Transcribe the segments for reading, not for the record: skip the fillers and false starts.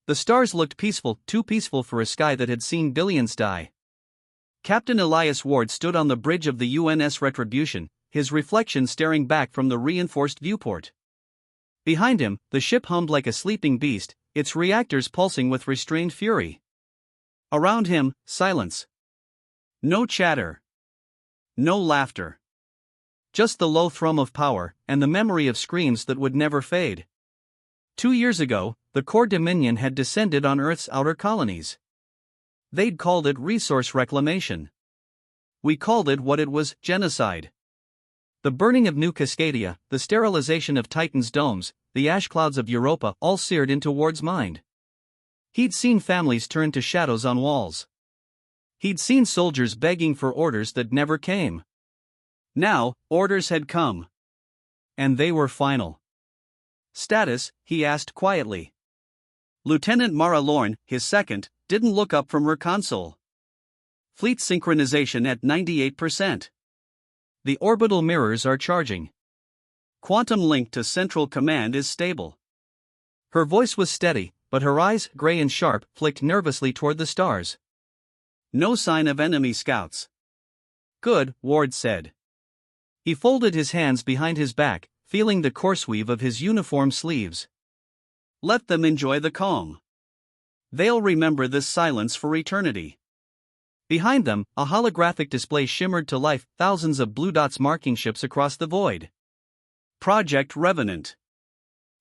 The stars looked peaceful, too peaceful for a sky that had seen billions die. Captain Elias Ward stood on the bridge of the UNS Retribution, his reflection staring back from the reinforced viewport. Behind him, the ship hummed like a sleeping beast, its reactors pulsing with restrained fury. Around him, silence. No chatter. No laughter. Just the low thrum of power, and the memory of screams that would never fade. 2 years ago, the core Dominion had descended on Earth's outer colonies. They'd called it resource reclamation. We called it what it was, genocide. The burning of New Cascadia, the sterilization of Titan's domes, the ash clouds of Europa all seared into Ward's mind. He'd seen families turn to shadows on walls. He'd seen soldiers begging for orders that never came. Now, orders had come. And they were final. Status, he asked quietly. Lieutenant Mara Lorne, his second, didn't look up from her console. Fleet synchronization at 98%. The orbital mirrors are charging. Quantum link to Central Command is stable. Her voice was steady, but her eyes, gray and sharp, flicked nervously toward the stars. No sign of enemy scouts. Good, Ward said. He folded his hands behind his back, feeling the coarse weave of his uniform sleeves. Let them enjoy the calm. They'll remember this silence for eternity. Behind them, a holographic display shimmered to life, thousands of blue dots marking ships across the void. Project Revenant.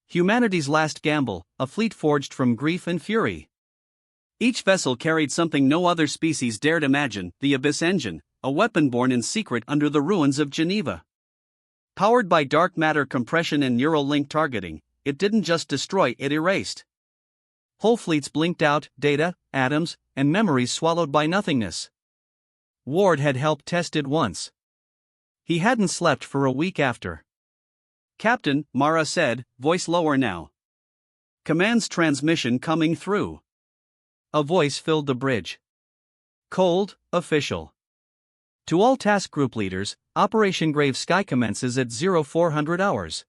Humanity's last gamble, a fleet forged from grief and fury. Each vessel carried something no other species dared imagine, the Abyss Engine, a weapon born in secret under the ruins of Geneva. Powered by dark matter compression and neural link targeting, it didn't just destroy, it erased. Whole fleets blinked out, data, atoms, and memories swallowed by nothingness. Ward had helped test it once. He hadn't slept for a week after. Captain, Mara said, voice lower now. Command's transmission coming through. A voice filled the bridge. Cold, official. To all task group leaders, Operation Grave Sky commences at 0400 hours.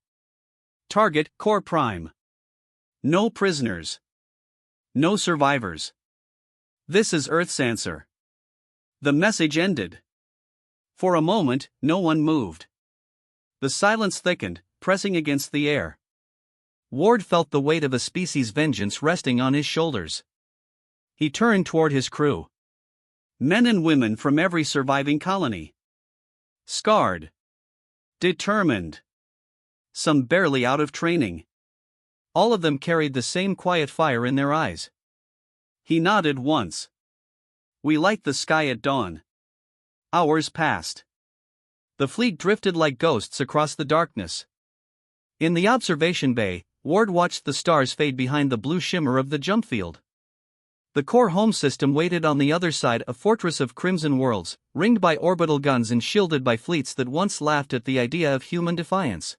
Target, Core Prime. No prisoners. No survivors. This is Earth's answer. The message ended. For a moment, no one moved. The silence thickened, pressing against the air. Ward felt the weight of a species' vengeance resting on his shoulders. He turned toward his crew. Men and women from every surviving colony. Scarred. Determined. Some barely out of training. All of them carried the same quiet fire in their eyes. He nodded once. We light the sky at dawn. Hours passed. The fleet drifted like ghosts across the darkness. In the observation bay, Ward watched the stars fade behind the blue shimmer of the jump field. The core home system waited on the other side, a fortress of crimson worlds, ringed by orbital guns and shielded by fleets that once laughed at the idea of human defiance.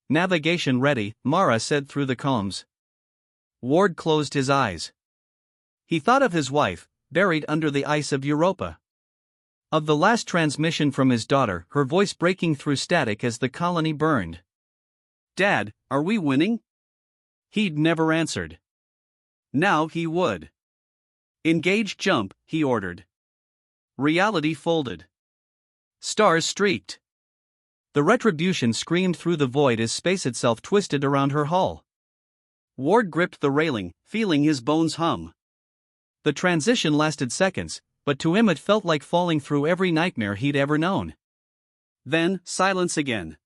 Navigation ready, Mara said through the comms. Ward closed his eyes. He thought of his wife, buried under the ice of Europa. Of the last transmission from his daughter, her voice breaking through static as the colony burned. Dad, are we winning? He'd never answered. Now he would. Engage jump, he ordered. Reality folded. Stars streaked. The Retribution screamed through the void as space itself twisted around her hull. Ward gripped the railing, feeling his bones hum. The transition lasted seconds, but to him it felt like falling through every nightmare he'd ever known. Then, silence again.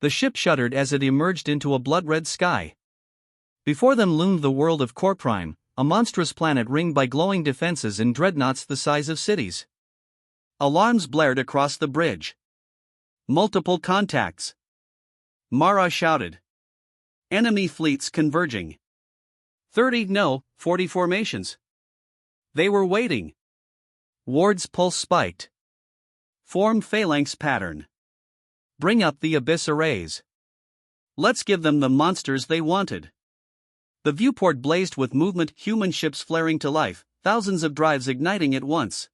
The ship shuddered as it emerged into a blood-red sky. Before them loomed the world of Core Prime, a monstrous planet ringed by glowing defenses and dreadnoughts the size of cities. Alarms blared across the bridge. Multiple contacts. Mara shouted. Enemy fleets converging. 30, no, 40 formations. They were waiting. Ward's pulse spiked. Form phalanx pattern. Bring up the abyss arrays. Let's give them the monsters they wanted. The viewport blazed with movement, human ships flaring to life, thousands of drives igniting at once.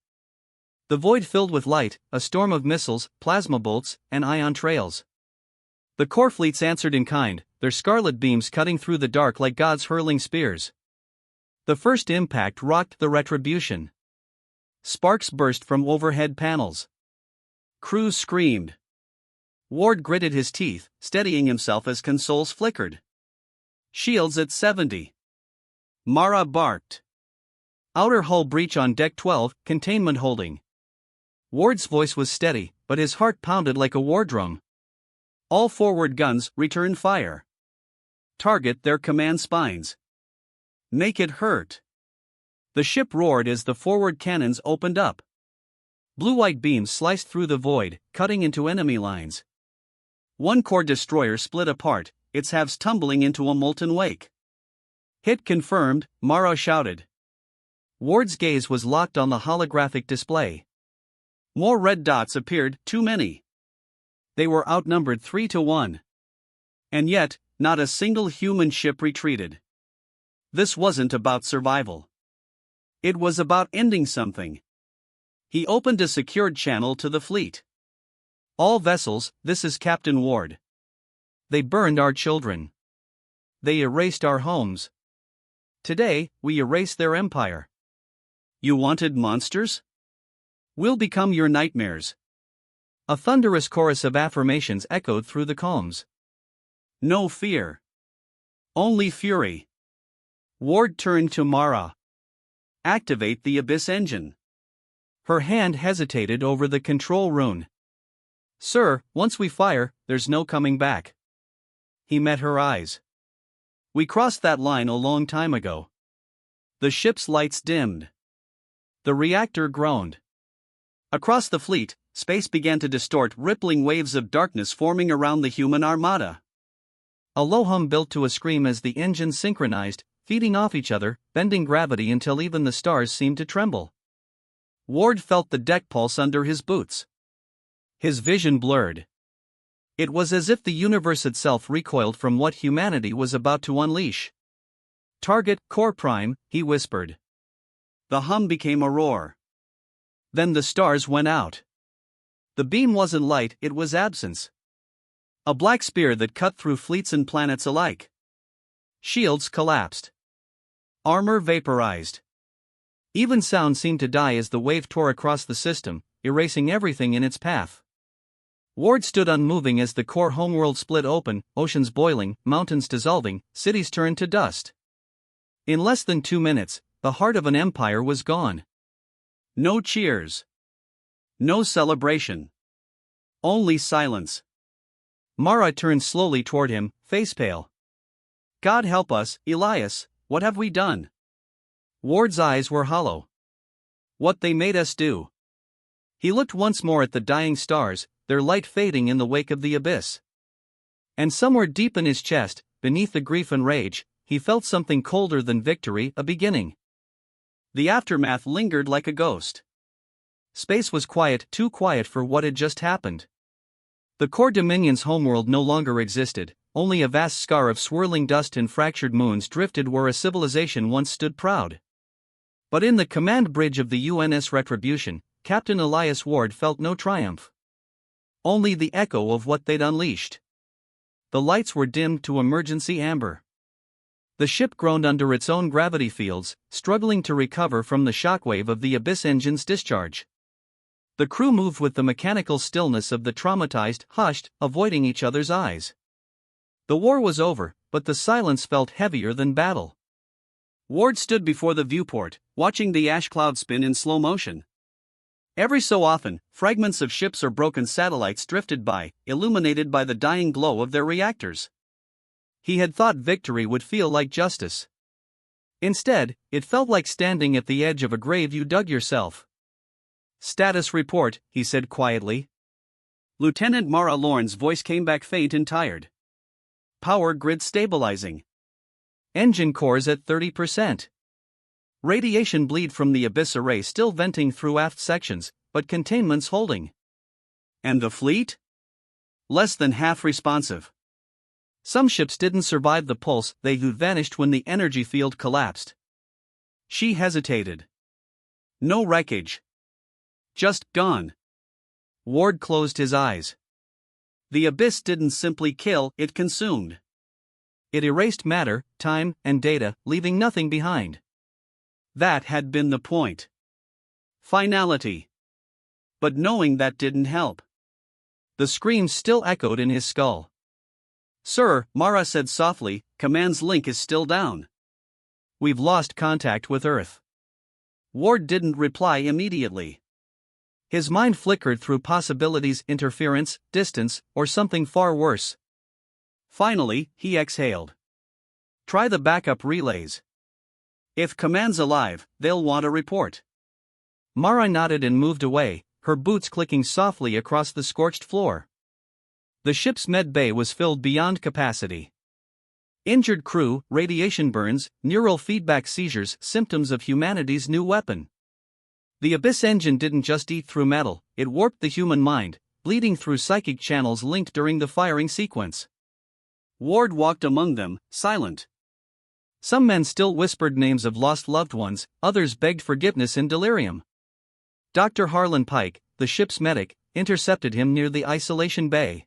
The void filled with light, a storm of missiles, plasma bolts, and ion trails. The core fleets answered in kind, their scarlet beams cutting through the dark like gods hurling spears. The first impact rocked the Retribution. Sparks burst from overhead panels. Crews screamed. Ward gritted his teeth, steadying himself as consoles flickered. Shields at 70. Mara barked. Outer hull breach on deck 12, containment holding. Ward's voice was steady, but his heart pounded like a war drum. All forward guns, return fire. Target their command spines. Make it hurt. The ship roared as the forward cannons opened up. Blue-white beams sliced through the void, cutting into enemy lines. One core destroyer split apart, its halves tumbling into a molten wake. Hit confirmed, Mara shouted. Ward's gaze was locked on the holographic display. More red dots appeared, too many. They were outnumbered 3-1. And yet, not a single human ship retreated. This wasn't about survival. It was about ending something. He opened a secured channel to the fleet. All vessels, this is Captain Ward. They burned our children. They erased our homes. Today, we erase their empire. You wanted monsters? We'll become your nightmares. A thunderous chorus of affirmations echoed through the calms. No fear. Only fury. Ward turned to Mara. Activate the Abyss engine. Her hand hesitated over the control rune. Sir, once we fire, there's no coming back. He met her eyes. We crossed that line a long time ago. The ship's lights dimmed. The reactor groaned. Across the fleet, space began to distort, rippling waves of darkness forming around the human armada. A low hum built to a scream as the engines synchronized, feeding off each other, bending gravity until even the stars seemed to tremble. Ward felt the deck pulse under his boots. His vision blurred. It was as if the universe itself recoiled from what humanity was about to unleash. Target, Core Prime, he whispered. The hum became a roar. Then the stars went out. The beam wasn't light, it was absence. A black spear that cut through fleets and planets alike. Shields collapsed. Armor vaporized. Even sound seemed to die as the wave tore across the system, erasing everything in its path. Ward stood unmoving as the core homeworld split open, oceans boiling, mountains dissolving, cities turned to dust. In less than 2 minutes, the heart of an empire was gone. No cheers. No celebration. Only silence. Mara turned slowly toward him, face pale. God help us, Elias, what have we done? Ward's eyes were hollow. What they made us do. He looked once more at the dying stars, their light fading in the wake of the abyss. And somewhere deep in his chest, beneath the grief and rage, he felt something colder than victory, a beginning. The aftermath lingered like a ghost. Space was quiet, too quiet for what had just happened. The core Dominion's homeworld no longer existed, only a vast scar of swirling dust and fractured moons drifted where a civilization once stood proud. But in the command bridge of the UNS Retribution, Captain Elias Ward felt no triumph. Only the echo of what they'd unleashed. The lights were dimmed to emergency amber. The ship groaned under its own gravity fields, struggling to recover from the shockwave of the Abyss engine's discharge. The crew moved with the mechanical stillness of the traumatized, hushed, avoiding each other's eyes. The war was over, but the silence felt heavier than battle. Ward stood before the viewport, watching the ash cloud spin in slow motion. Every so often, fragments of ships or broken satellites drifted by, illuminated by the dying glow of their reactors. He had thought victory would feel like justice. Instead, it felt like standing at the edge of a grave you dug yourself. Status report, he said quietly. Lieutenant Mara Lorne's voice came back faint and tired. Power grid stabilizing. Engine cores at 30%. Radiation bleed from the Abyss array still venting through aft sections, but containment's holding. And the fleet? Less than half responsive. Some ships didn't survive the pulse, they who vanished when the energy field collapsed. She hesitated. No wreckage. Just gone. Ward closed his eyes. The Abyss didn't simply kill, it consumed. It erased matter, time, and data, leaving nothing behind. That had been the point. Finality. But knowing that didn't help. The screams still echoed in his skull. "Sir," Mara said softly, "Command's link is still down. We've lost contact with Earth." Ward didn't reply immediately. His mind flickered through possibilities: interference, distance, or something far worse. Finally, he exhaled. "Try the backup relays. If Command's alive, they'll want a report." Mara nodded and moved away, her boots clicking softly across the scorched floor. The ship's med bay was filled beyond capacity. Injured crew, radiation burns, neural feedback seizures, symptoms of humanity's new weapon. The Abyss engine didn't just eat through metal, it warped the human mind, bleeding through psychic channels linked during the firing sequence. Ward walked among them, silent. Some men still whispered names of lost loved ones, others begged forgiveness in delirium. Dr. Harlan Pike, the ship's medic, intercepted him near the isolation bay.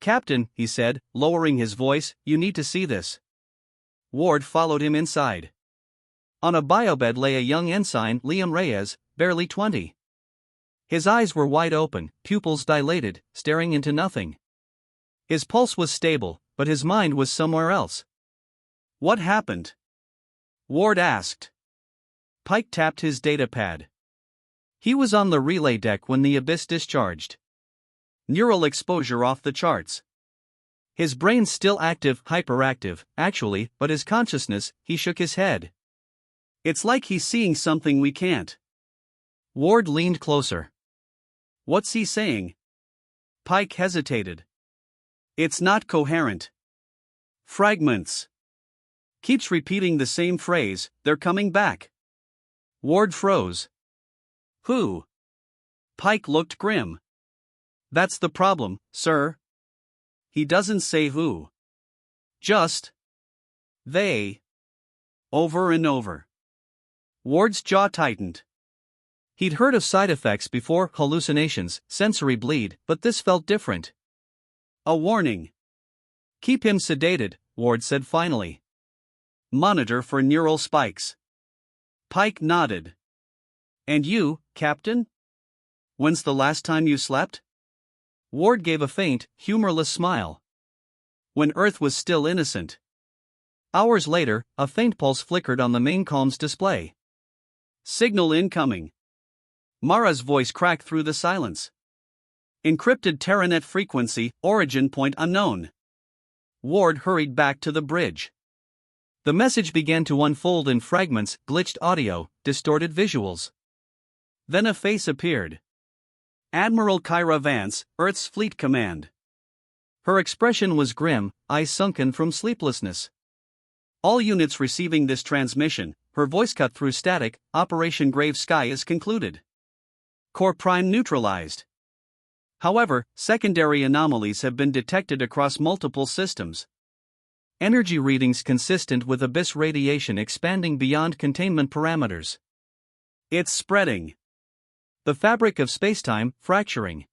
"Captain," he said, lowering his voice, "you need to see this." Ward followed him inside. On a biobed lay a young ensign, Liam Reyes, barely 20. His eyes were wide open, pupils dilated, staring into nothing. His pulse was stable, but his mind was somewhere else. "What happened?" Ward asked. Pike tapped his datapad. He was on the relay deck when the Abyss discharged. Neural exposure off the charts. His brain still active, hyperactive, actually, but his consciousness, he shook his head. "It's like he's seeing something we can't." Ward leaned closer. "What's he saying?" Pike hesitated. "It's not coherent. Fragments. Keeps repeating the same phrase, 'They're coming back.'" Ward froze. "Who?" Pike looked grim. "That's the problem, sir. He doesn't say who. Just they. Over and over." Ward's jaw tightened. He'd heard of side effects before: hallucinations, sensory bleed, but this felt different. "A warning. Keep him sedated," Ward said finally. "Monitor for neural spikes." Pike nodded. "And you, Captain? When's the last time you slept?" Ward gave a faint, humorless smile. "When Earth was still innocent." Hours later, a faint pulse flickered on the main comms display. "Signal incoming." Mara's voice cracked through the silence. "Encrypted Terranet frequency, origin point unknown." Ward hurried back to the bridge. The message began to unfold in fragments: glitched audio, distorted visuals. Then a face appeared. Admiral Kyra Vance, Earth's Fleet Command. Her expression was grim, eyes sunken from sleeplessness. "All units receiving this transmission," her voice cut through static, "Operation Grave Sky is concluded. Core Prime neutralized. However, secondary anomalies have been detected across multiple systems. Energy readings consistent with Abyss radiation expanding beyond containment parameters. It's spreading. The fabric of spacetime fracturing.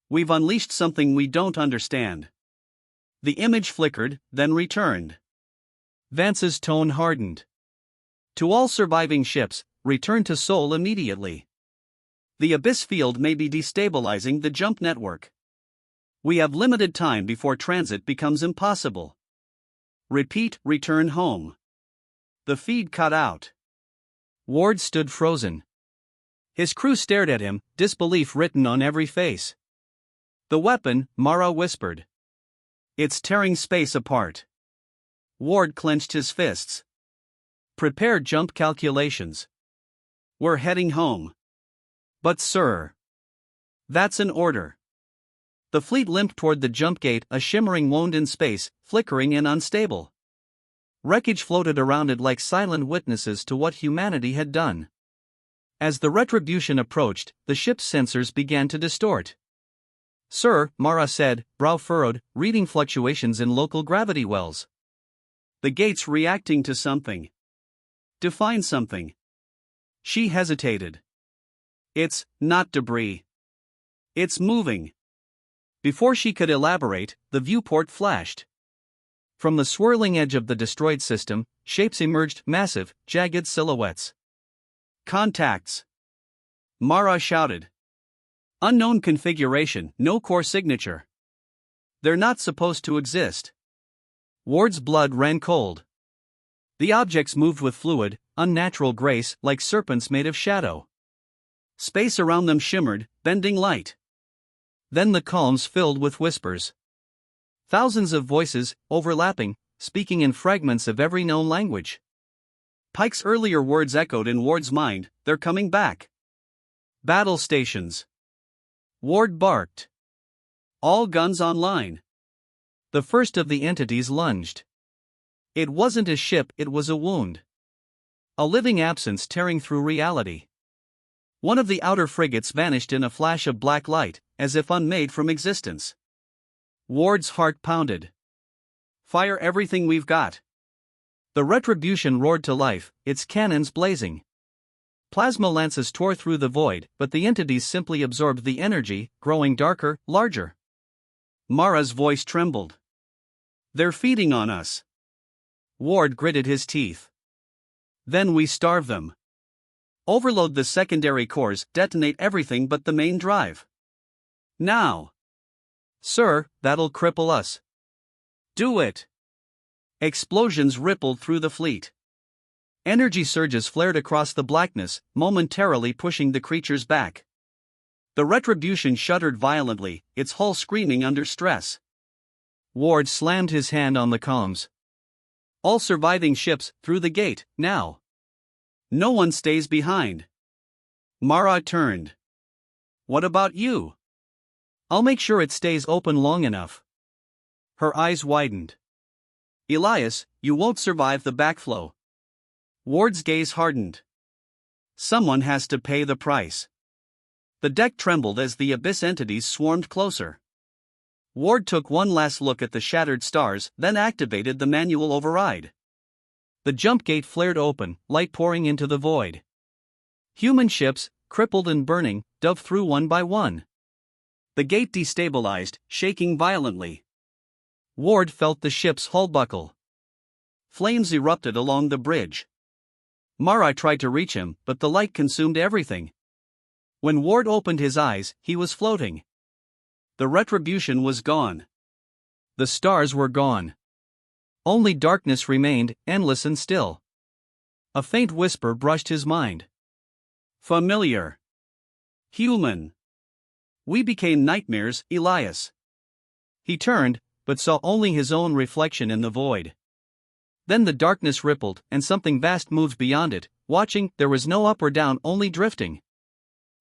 We've unleashed something we don't understand." The image flickered, then returned. Vance's tone hardened. "To all surviving ships, return to Sol immediately. The Abyss field may be destabilizing the jump network. We have limited time before transit becomes impossible. Repeat, return home." The feed cut out. Ward stood frozen. His crew stared at him, disbelief written on every face. "The weapon," Mara whispered. "It's tearing space apart." Ward clenched his fists. "Prepare jump calculations. We're heading home." "But sir." "That's an order." The fleet limped toward the jump gate, a shimmering wound in space, flickering and unstable. Wreckage floated around it like silent witnesses to what humanity had done. As the retribution approached, the ship's sensors began to distort. "Sir," Mara said, brow furrowed, reading fluctuations in local gravity wells. "The gate's reacting to something." "Define something." She hesitated. "It's not debris. It's moving." Before she could elaborate, the viewport flashed. From the swirling edge of the destroyed system, shapes emerged, massive, jagged silhouettes. Contacts! Mara shouted. Unknown configuration, no core signature. They're not supposed to exist. Ward's blood ran cold. The objects moved with fluid, unnatural grace, like serpents made of shadow. Space around them shimmered, bending light. Then the calms filled with whispers. Thousands of voices, overlapping, speaking in fragments of every known language. Pike's earlier words echoed in Ward's mind, "They're coming back." Battle stations. Ward barked. All guns online. The first of the entities lunged. It wasn't a ship, it was a wound. A living absence tearing through reality. One of the outer frigates vanished in a flash of black light, as if unmade from existence. Ward's heart pounded. Fire everything we've got. The Retribution roared to life, its cannons blazing. Plasma lances tore through the void, but the entities simply absorbed the energy, growing darker, larger. Mara's voice trembled. They're feeding on us. Ward gritted his teeth. Then we starve them. Overload the secondary cores, detonate everything but the main drive. Now. Sir, that'll cripple us. Do it. Explosions rippled through the fleet. Energy surges flared across the blackness, momentarily pushing the creatures back. The Retribution shuddered violently, its hull screaming under stress. Ward slammed his hand on the comms. All surviving ships, through the gate, now. No one stays behind. Mara turned. What about you? I'll make sure it stays open long enough. Her eyes widened. Elias, you won't survive the backflow. Ward's gaze hardened. Someone has to pay the price. The deck trembled as the abyss entities swarmed closer. Ward took one last look at the shattered stars, then activated the manual override. The jump gate flared open, light pouring into the void. Human ships, crippled and burning, dove through one by one. The gate destabilized, shaking violently. Ward felt the ship's hull buckle. Flames erupted along the bridge. Mara tried to reach him, but the light consumed everything. When Ward opened his eyes, he was floating. The Retribution was gone. The stars were gone. Only darkness remained, endless and still. A faint whisper brushed his mind. Familiar. Human. We became nightmares, Elias. He turned, but saw only his own reflection in the void. Then the darkness rippled, and something vast moved beyond it. Watching, there was no up or down, only drifting.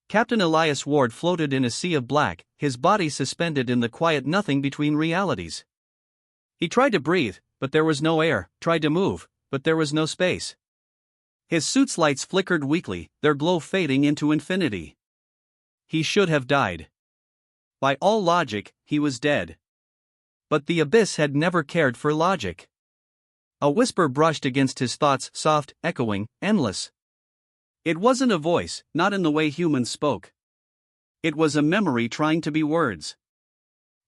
Captain Elias Ward floated in a sea of black, his body suspended in the quiet nothing between realities. He tried to breathe, but there was no air, tried to move, but there was no space. His suit's lights flickered weakly, their glow fading into infinity. He should have died. By all logic, he was dead. But the abyss had never cared for logic. A whisper brushed against his thoughts, soft, echoing, endless. It wasn't a voice, not in the way humans spoke. It was a memory trying to be words.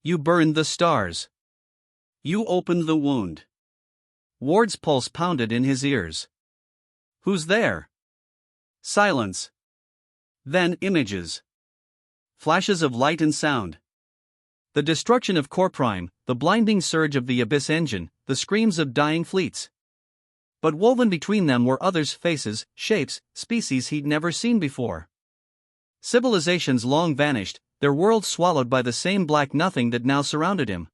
You burned the stars. You opened the wound. Ward's pulse pounded in his ears. Who's there? Silence. Then images. Flashes of light and sound. The destruction of Core Prime, the blinding surge of the Abyss engine, the screams of dying fleets. But woven between them were others' faces, shapes, species he'd never seen before. Civilizations long vanished, their worlds swallowed by the same black nothing that now surrounded him.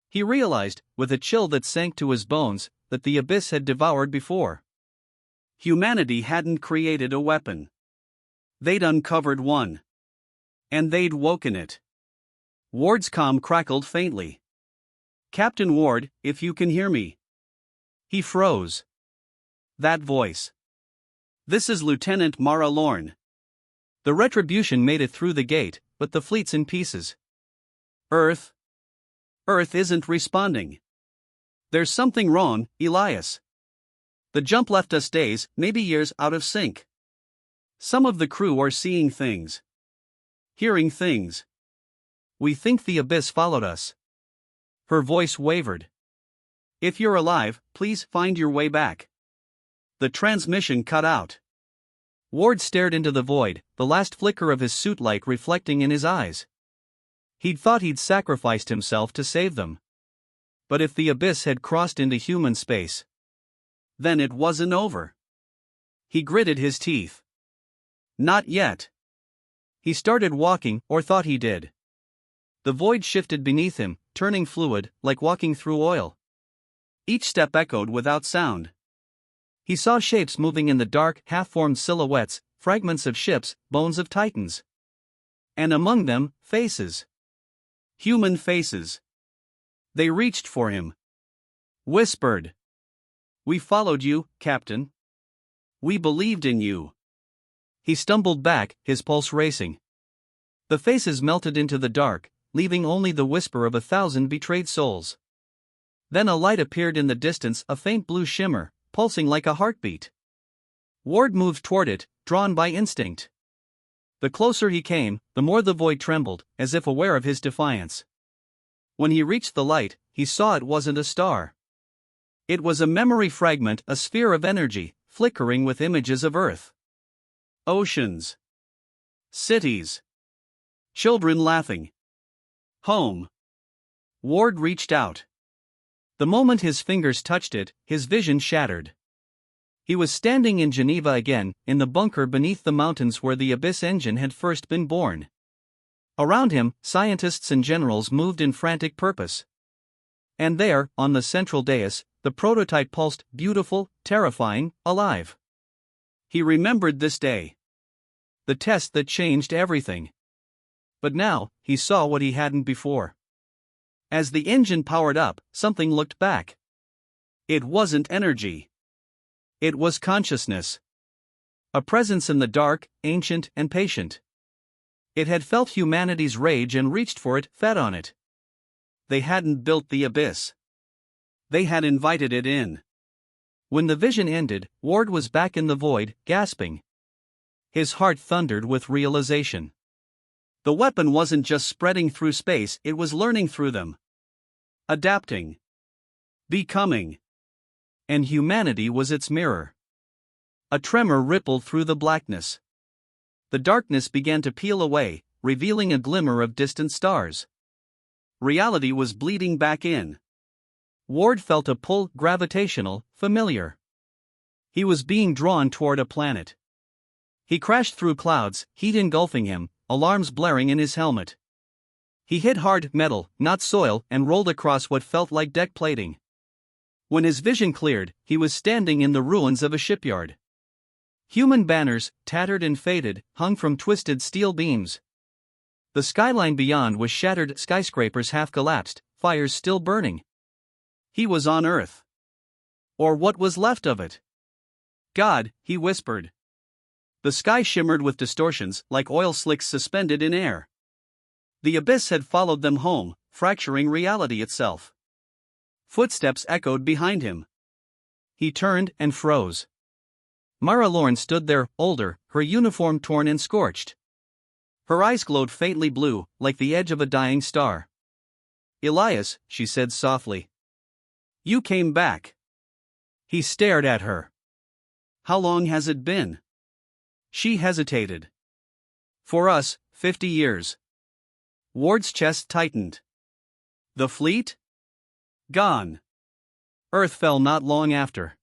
He realized, with a chill that sank to his bones, that the Abyss had devoured before. Humanity hadn't created a weapon. They'd uncovered one. And they'd woken it. Ward's comm crackled faintly. Captain Ward, if you can hear me. He froze. That voice. This is Lieutenant Mara Lorne. The Retribution made it through the gate, but the fleet's in pieces. Earth isn't responding. There's something wrong, Elias. The jump left us days, maybe years out of sync. Some of the crew are seeing things. Hearing things. We think the Abyss followed us. Her voice wavered. If you're alive, please find your way back. The transmission cut out. Ward stared into the void, the last flicker of his suit light reflecting in his eyes. He'd thought he'd sacrificed himself to save them. But if the abyss had crossed into human space, then it wasn't over. He gritted his teeth. Not yet. He started walking, or thought he did. The void shifted beneath him, turning fluid, like walking through oil. Each step echoed without sound. He saw shapes moving in the dark, half-formed silhouettes, fragments of ships, bones of titans. And among them, faces. Human faces. They reached for him. Whispered. "We followed you, Captain. We believed in you." He stumbled back, his pulse racing. The faces melted into the dark, leaving only the whisper of 1,000 betrayed souls. Then a light appeared in the distance, a faint blue shimmer, pulsing like a heartbeat. Ward moved toward it, drawn by instinct. The closer he came, the more the void trembled, as if aware of his defiance. When he reached the light, he saw it wasn't a star. It was a memory fragment, a sphere of energy, flickering with images of Earth. Oceans. Cities. Children laughing. Home. Ward reached out. The moment his fingers touched it, his vision shattered. He was standing in Geneva again, in the bunker beneath the mountains where the Abyss engine had first been born. Around him, scientists and generals moved in frantic purpose. And there, on the central dais, the prototype pulsed, beautiful, terrifying, alive. He remembered this day. The test that changed everything. But now, he saw what he hadn't before. As the engine powered up, something looked back. It wasn't energy. It was consciousness. A presence in the dark, ancient and patient. It had felt humanity's rage and reached for it, fed on it. They hadn't built the abyss. They had invited it in. When the vision ended, Ward was back in the void, gasping. His heart thundered with realization. The weapon wasn't just spreading through space, it was learning through them. Adapting. Becoming. And humanity was its mirror. A tremor rippled through the blackness. The darkness began to peel away, revealing a glimmer of distant stars. Reality was bleeding back in. Ward felt a pull, gravitational, familiar. He was being drawn toward a planet. He crashed through clouds, heat engulfing him, alarms blaring in his helmet. He hit hard metal, not soil, and rolled across what felt like deck plating. When his vision cleared, he was standing in the ruins of a shipyard. Human banners, tattered and faded, hung from twisted steel beams. The skyline beyond was shattered, skyscrapers half collapsed, fires still burning. He was on Earth. Or what was left of it. God, he whispered. The sky shimmered with distortions, like oil slicks suspended in air. The abyss had followed them home, fracturing reality itself. Footsteps echoed behind him. He turned and froze. Mara Lorne stood there, older, her uniform torn and scorched. Her eyes glowed faintly blue, like the edge of a dying star. "Elias," she said softly. "You came back." He stared at her. "How long has it been?" She hesitated. "For us, 50 years. Ward's chest tightened. "The fleet?" "Gone. Earth fell not long after.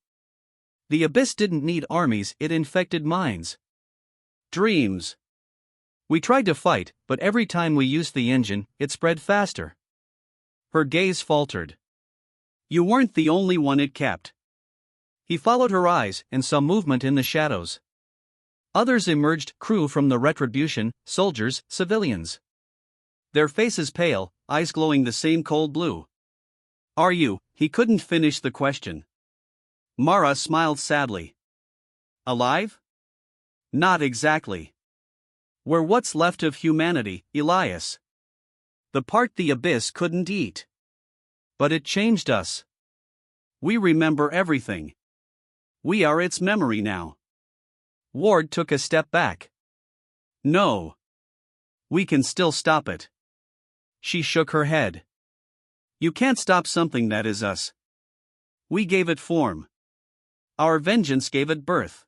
The abyss didn't need armies, it infected minds. Dreams. We tried to fight, but every time we used the engine, it spread faster." Her gaze faltered. "You weren't the only one it kept." He followed her eyes and saw movement in the shadows. Others emerged, crew from the Retribution, soldiers, civilians. Their faces pale, eyes glowing the same cold blue. "Are you?" He couldn't finish the question. Mara smiled sadly. "Alive?" "Not exactly. We're what's left of humanity, Elias. The part the abyss couldn't eat. But it changed us. We remember everything. We are its memory now." Ward took a step back. "No. We can still stop it." She shook her head. "You can't stop something that is us. We gave it form. Our vengeance gave it birth.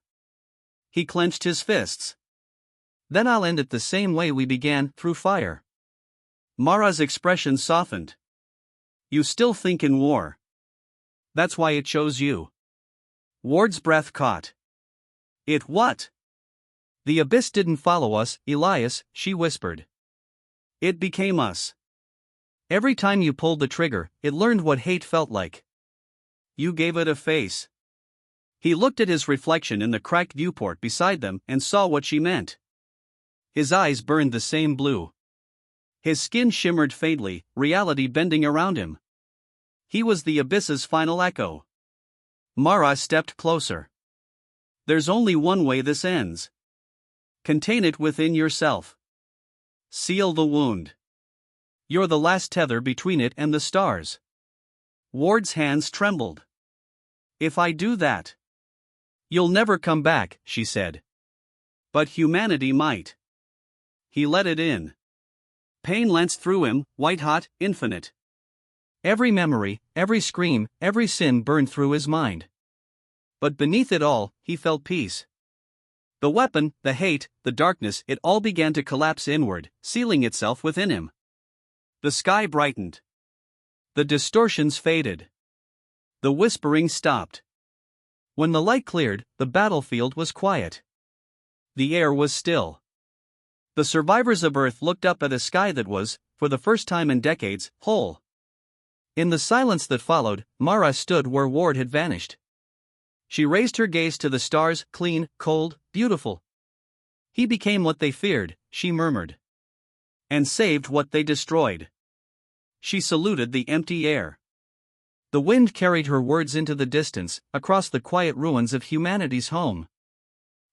He clenched his fists. Then I'll end it the same way we began, through fire. Mara's expression softened. You still think in war. That's why it chose you. Ward's breath caught. It what? The abyss didn't follow us, Elias, she whispered. It became us. Every time you pulled the trigger, it learned what hate felt like. You gave it a face. He looked at his reflection in the cracked viewport beside them and saw what she meant. His eyes burned the same blue. His skin shimmered faintly, reality bending around him. He was the abyss's final echo. Mara stepped closer. There's only one way this ends. Contain it within yourself. Seal the wound. You're the last tether between it and the stars. Ward's hands trembled. If I do that, you'll never come back, she said. But humanity might. He let it in. Pain lanced through him, white-hot, infinite. Every memory, every scream, every sin burned through his mind. But beneath it all, he felt peace. The weapon, the hate, the darkness, it all began to collapse inward, sealing itself within him. The sky brightened. The distortions faded. The whispering stopped. When the light cleared, the battlefield was quiet. The air was still. The survivors of Earth looked up at a sky that was, for the first time in decades, whole. In the silence that followed, Mara stood where Ward had vanished. She raised her gaze to the stars, clean, cold, beautiful. He became what they feared, she murmured. And saved what they destroyed. She saluted the empty air. The wind carried her words into the distance, across the quiet ruins of humanity's home.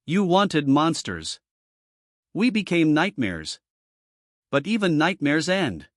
You wanted monsters. We became nightmares. But even nightmares end.